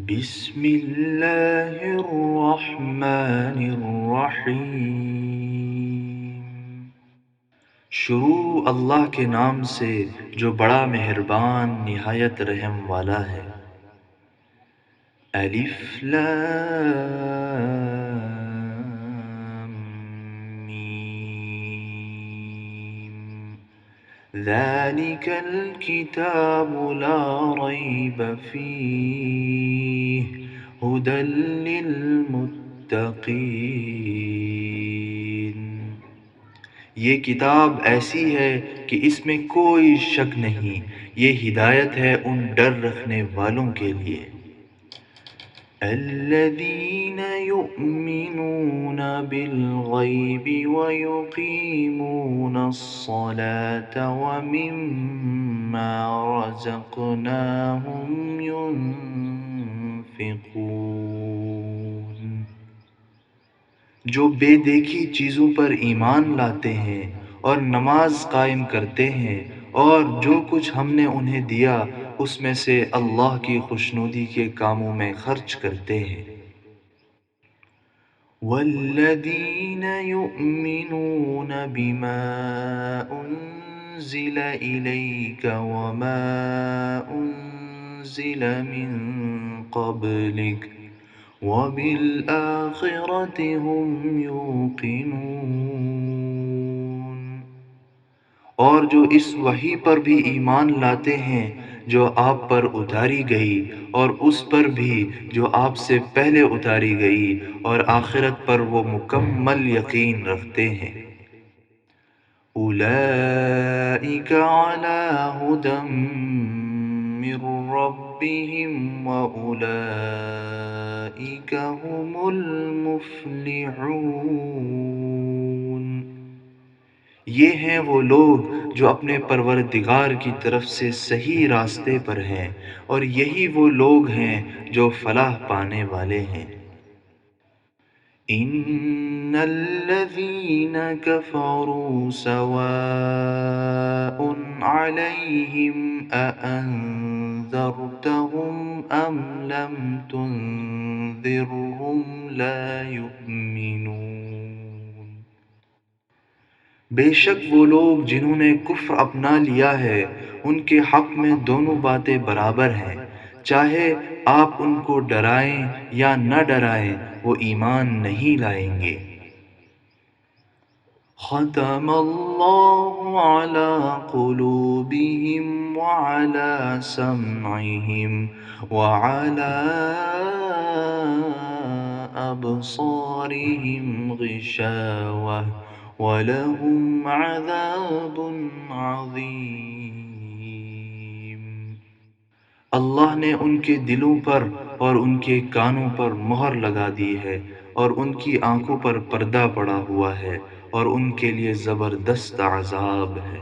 بسم اللہ الرحمن الرحیم۔ شروع اللہ کے نام سے جو بڑا مہربان نہایت رحم والا ہے۔ الف لام میم، ذالک الکتاب لا ریب فیہ ہدی للمتقین۔ یہ کتاب ایسی ہے کہ اس میں کوئی شک نہیں، یہ ہدایت ہے ان ڈر رکھنے والوں کے لیے۔ الذین یؤمنون بالغیب ویقیمون الصلاة ومما رزقناہم ينفقون۔ جو بے دیکھی چیزوں پر ایمان لاتے ہیں اور نماز قائم کرتے ہیں، اور جو کچھ ہم نے انہیں دیا اس میں سے اللہ کی خوشنودی کے کاموں میں خرچ کرتے ہیں۔ والذین یؤمنون بما انزل الیک وما انزل من قبلک وبالآخرة هم یوقنون۔ اور جو اس وحی پر بھی ایمان لاتے ہیں جو آپ پر اتاری گئی، اور اس پر بھی جو آپ سے پہلے اتاری گئی، اور آخرت پر وہ مکمل یقین رکھتے ہیں۔ اولئک علی ھدی من ربہم واولئک ھم المفلحون۔ یہ ہیں وہ لوگ جو اپنے پروردگار کی طرف سے صحیح راستے پر ہیں، اور یہی وہ لوگ ہیں جو فلاح پانے والے ہیں۔ ان الذین کفروا سواء علیہم اانذرتہم ام لم تنذرہم لا یؤمنون۔ بے شک وہ لوگ جنہوں نے کفر اپنا لیا ہے، ان کے حق میں دونوں باتیں برابر ہیں، چاہے آپ ان کو ڈرائیں یا نہ ڈرائیں وہ ایمان نہیں لائیں گے۔ ختم اللہ علی قلوبہم وعلی سمعہم وعلی ابصارہم غشاوہ وَلَهُمْ عَذَابٌ عَظِيمٌ۔ اللہ نے ان کے دلوں پر اور ان کے کانوں پر مہر لگا دی ہے، اور ان کی آنکھوں پر پردہ پڑا ہوا ہے، اور ان کے لیے زبردست عذاب ہے۔